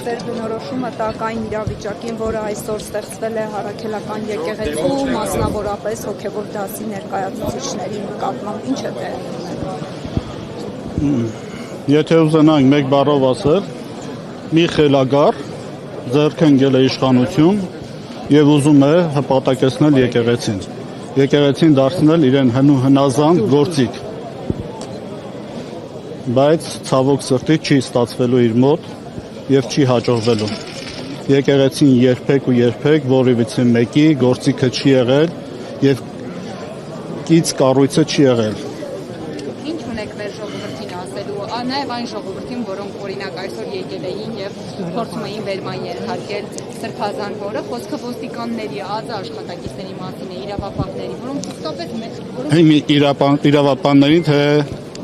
ձեր բնորոշումը տակային իրավիճակին, որը այսօր ստեղծվել է Հարաքելական եկեղեցու, մասնավորապես հոգևոր դասի ներկայացուցիչների նկատմամբ, ինչ է տեղի ունենում։ Եթե ուզենանք մեկ բառով ասել, մի խելագար ձեռք ընկել է իշխանություն եւ ուզում է հպատակեցնել եկեղեցին։ Եկեղեցին դարձնել իրեն հնազանդ գործիք։ Բայց ցավոք սրտի չի ստացվելու իր մոտ եւ չի հաջողվելու։ Եկեղեցին երբեք որևիցե մեկի գործիքը չի եղել եւ կից կառույցը չի եղել։ Ինչ ունեք մեր ժողովրդին ասելու, նաեւ այն ժողովրդին, որոնք օրինակ այսօր եկել էին եւ փորձում էին վերման ենթարկել Սրբազան հորը, խոսքը ոստիկանների, ազա աշխատակիցների մասին է, իրավապահների, որոնք իսկապես իրավապահներին թե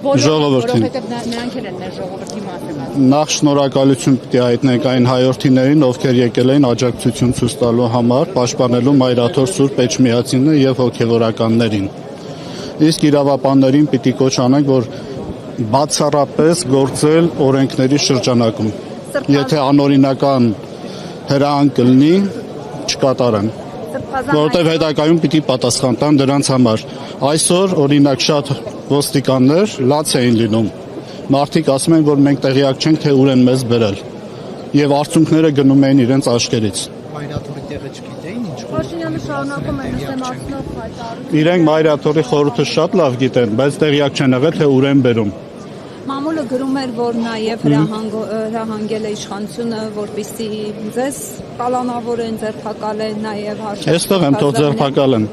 ժողովրդին։ Որովհետև նրանք են մեր ժողովրդի մասը։ Նախ շնորհակալություն պիտի հայտնենք այն հայրենիներին, ովքեր եկել էին աջակցություն ցույց տալու համար, պաշտպանելու Մայրաթոր Սուրբ Էջմիածինը եւ հոգեվորականներին։ Իսկ իրավապահներին պիտի կոչ անենք, որ բացառապես գործել օրենքների շրջանակում։ Եթե անօրինական հրահանգ կլինի, չկատարեն։ Որովհետև հետագայում պիտի պատասխան տան դրանց համար։ Այսօր օրինակ շատ ոստիկաններ լաց էին լինում։ Մարդիկ ասում են, որ մենք տեղյակ չենք, թե ուր են մեզ բերել։ Եվ արդյունքները գնում էին իրենց աչքերից։ Մայրաթորի տեղը չգիտեին ինչ։ Փաշինյանը շարունակում է նստեմացնող հայտարարություն։ Իրենք Մայրաթորի խորհուրդը շատ լավ գիտեն, բայց տեղյակ չեն եղել, թե ուր են բերում։ Մամուլը գրում էր, որ նաև հրահանգել է իշխանությունը, որպեսզի ձեզ կալանավորեն, ձերբակալեն, նաև Այստեղ եմ թող ձերբակալեն։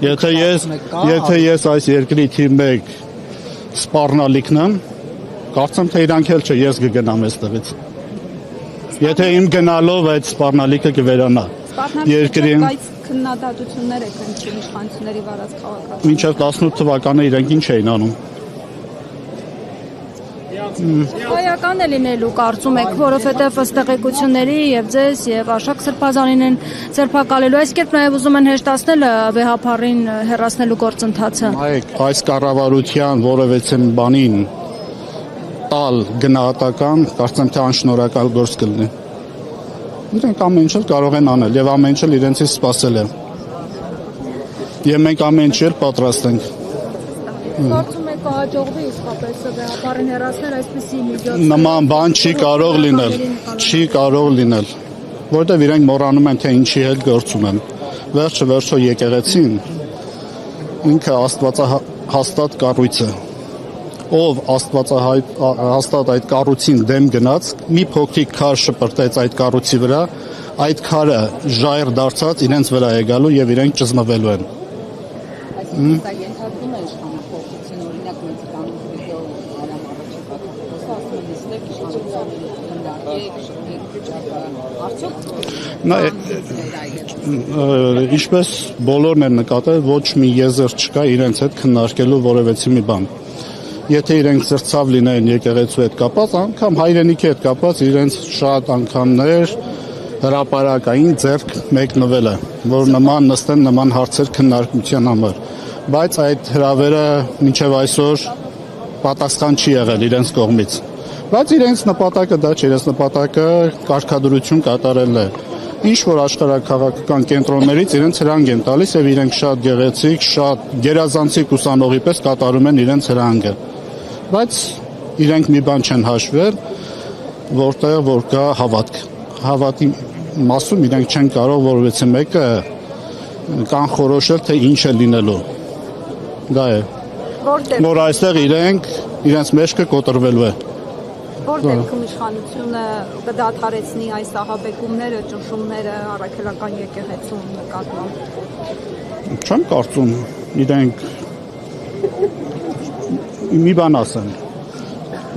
Եթե ես այս երկրի թիվ 1 սպառնալիքն եմ, կարծեմ թե իրանք էլ չէ, ես կգնամ այստեղից։ Եթե իմ գնալով այդ սպառնալիքը կվերանա։ Երկրին բայց քննադատություններ եք հնչում իշխանությունների վարած քաղաքացիներին։ Մինչև 18 թվականը իրանք ինչ էին անում։ Հայական է լինելու կարծում եք, որովհետև ըստ տեղեկությունների եւ ձեզ եւ Արշակ Սրբազանին են ձերբակալելու, այս կերպ նաեւ ուզում են հեշտացնել վեհապարին հեռացնելու գործընթացը։ Այս կառավարության որևէ բանին տալ գնահատական, կարծեմ թե անշնորհակալ գործ կլինի։ Իրենք ամեն ինչ կարող են անել եւ ամեն ինչ իրենցից սպասել է։ Եվ մենք ամեն ինչ պատրաստ ենք։ Կարծում եք կհաջողվի իսկապես վեհապարին հեռացնել այսպիսի միջոց։ Նման բան չի կարող լինել, որովհետև իրենք մոռանում են թե ինչի հետ գործ ունեն։ Վերջը եկեղեցին ինքը աստվածահաստատ կառույց է։ Ով աստվածահաստատ այդ կառույցին դեմ գնաց, մի փոքրիկ քար շպրտեց այդ կառույցի վրա, այդ քարը ժայռ դարձած իրենց վրա է գալու եւ իրենք ճզմվելու են։ Ինչպես բոլորն են նկատել, ոչ մի եզր չկա իրենց հետ քննարկելու որևէ մի բան։ Եթե իրենք սրտացավ լինեն եկեղեցու հետ կապած, անգամ հայրենիքի հետ կապած իրենց շատ անգամներ հրապարակային ձեռք մեկնվել է, որ նման նստեն նման հարցեր քննարկության համար։ Բայց այդ հրավերը մինչև այսօր պատասխան չի եղել իրենց կողմից։ Բայց իրենց նպատակը դա չէ, իրենց նպատակը կարգադրություն կատարելն է։ Ինչ որ աշխարհաքաղաքական կենտրոններից իրենց հրահանգ են տալիս եւ իրենք շատ գեղեցիկ, շատ գերազանցիկ ուսանողի պես կատարում են իրենց հրահանգը։ Բայց իրենք մի բան չեն հաշվել, որտեղ որ կա հավատք։ Հավատի մասում իրենք չեն կարող որևէ մեկը կանխորոշել թե ինչ է լինելու։ Դա է։ Որ այստեղ իրենց մեջքը կոտրվելու է։ Որ դեպքում իշխանությունը կդադարեցնի այս ահաբեկումները, ճնշումները Առաքելական եկեղեցու նկատմամբ։ Չեմ կարծում իրենք մի բան ասեն։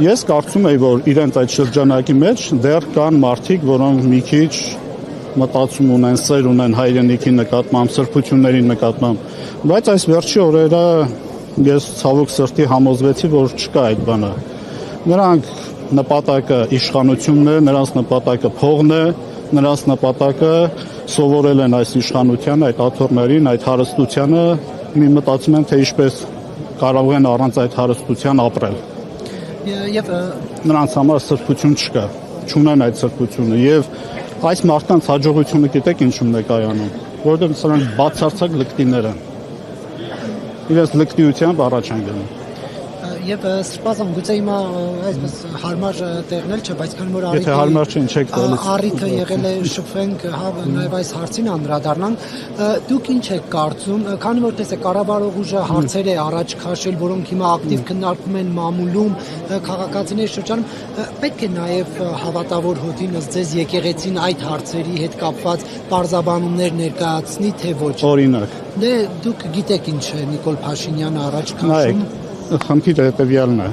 Ես կարծում եմ, որ իրենց այդ շրջանակի մեջ դեռ կան մարդիկ, որոնք մի քիչ մտածում ունեն, սեր ունեն հայրենիքի նկատմամբ, սրբությունների նկատմամբ, բայց այս վերջի օրերը ես ցավոք սրտի համոզվեցի, որ չկա այդ բանը։ Նրանք նպատակը իշխանությունն է, նրանց նպատակը փողն է, նրանց նպատակը սովորել են այս իշխանությանը, այդ աթոռներին, այդ հարստությանը, մի մտածում են, թե ինչպես կարող են առանց այդ հարստության ապրել։ Եվ նրանց համար սրբություն չկա։ չունեն այդ սրբությունը եւ այս մարդկանց հաջողությունը գիտեք ինչու՞մն է կայանում, որովհետեւ սրանք բացարձակ լկտիներ են։ Իրենց լկտիությամբ առաջ են գնում։ Եվ սրբազան գուցե հիմա այսպես հարմար տեղն էլ չէ, բայց քանի որ Եթե հարմար չեն, չեք տալիս։ առիթը եղել է շփվենք, նաև այս հարցին անդրադառնանք, դուք ինչ եք կարծում, քանի որ տեսեք կառավարող ուժը հարցեր է առաջ քաշել, որոնք հիմա ակտիվ քննարկվում են մամուլում, քաղաքացիների շրջանում, պետք է նաև հավատավոր հոտին ըստ ձեզ եկեղեցին այդ հարցերի հետ կապված պարզաբանումներ ներկայացնի, թե ոչ։ Օրինակ։ Դե դուք գիտեք ինչ է Նիկոլ Փաշինյանը առաջ քաշում։ Խնդիրը հետևյալն է։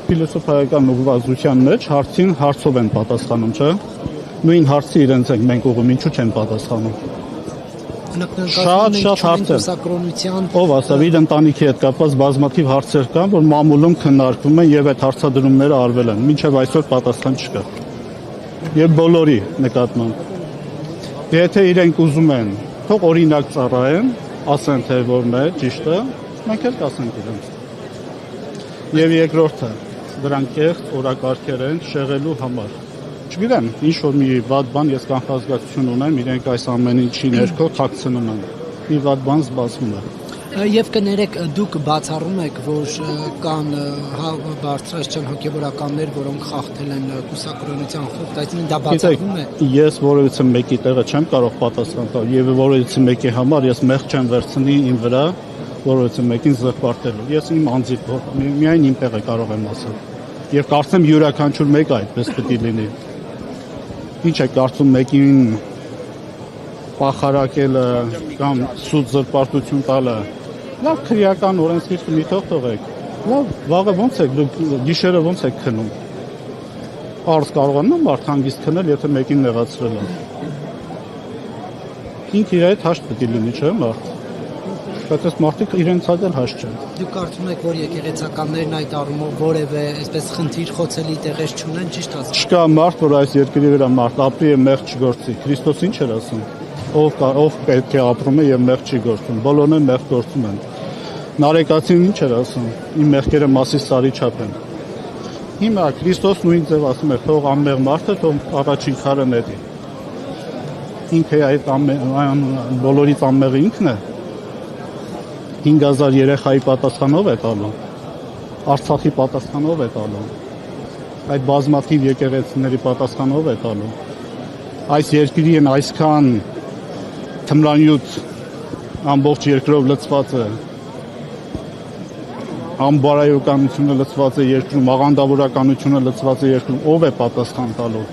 Ֆիլոսոֆիական ուղղվածության մեջ հարցին հարցով են պատասխանում, չէ՞։ Նույն հարցի իրենց ենք մենք ուղղում, ինչու չեն պատասխանում։ Շատ հարցեր։ Ով ասավ, իր ընտանիքի հետ կապված բազմաթիվ հարցեր կան, որ մամուլում քննարկվում են եւ այդ հարցադրումները արվել են։ Մինչեւ այսօր պատասխան չկա։ Եվ բոլորի նկատմամբ։ Եթե իրենք ուզում են, թող օրինակ ծառայեն, ասեն թե որն է ճիշտը, մենք էլ կասենք իրենց։ Եվ երկրորդը, դրանք կեղծ օրակարգեր են շեղելու համար։ Չգիտեմ, ինչ որ մի վատ բան ես կանխազգացություն ունեմ, իրենք այս ամեն ինչի ներքո թաքցնում են։ Մի վատ բան զբաղվում է։ Եվ կներեք, դուք բացառում եք, որ կան բարձրաստիճան հոգևորականներ, որոնք խախտել են կուսակրոնության խորհուրդ, այսինքն դա բացառվում է։ Ես որևիցե մեկի տեղը չեմ կարող պատասխան տալ, եւ որևիցե մեկի համար ես մեղք չեմ վերցնի իմ վրա, որովհետեւ մեկին զղջարտելու։ Ես իմ անձի միայն իմ տեղը կարող եմ ասել։ Եվ կարծեմ յուրաքանչյուր մեկը այդպես պետք է լինի։ Ինչ է կարծում մեկին պախարակելը կամ սուտ զրպարտություն տալը։ Լավ քրեական օրենսգիրքը մի թողեք։ Լավ, վաղը ոնց եք դուք գիշերը ոնց եք քնում։ Արս կարողանա մարդ հանգիստ քնել, եթե մեկին նեղացրել է։ Ինքը իր հետ հաշտ պետք է լինի, չէ՞ մարդ։ Բայց այս մարդիկ իրենց հետ էլ հաշտ չեն։ Դուք կարծում եք, որ եկեղեցականներն այդ առումով որևէ այսպես խնդիր խոցելի տեղեր չունեն, ճիշտ ասած։ Չկա մարդ, որ այս երկրի վրա մարդ ապրի եւ մեղք չգործի։ Քրիստոս ինչ էր ասում։ Ով պետք է ապրում է եւ մեղք չի գործում։ Բոլորն են մեղք գործում են։ Նարեկացին ինչ էր ասում։ Իմ մեղքերը մասի սարի չափ են։ Հիմա Քրիստոս նույն ձև ասում է, թող անմեղ մարդը թող առաջին քարը նետի։ Ինքը այդ բոլորից անմեղը ինքն է։ 5000 երեխայի պատասխանով է տալու, Արցախի պատասխանով է տալու, այդ բազմաթիվ եկեղեցիների պատասխանով է տալու, այս երկրի են այսքան թմրանյութ ամբողջ երկրով լցված է, անբարոյականությունը լցված է երկրում, աղանդավորականությունը լցված է երկրում, ով է պատասխան տալու։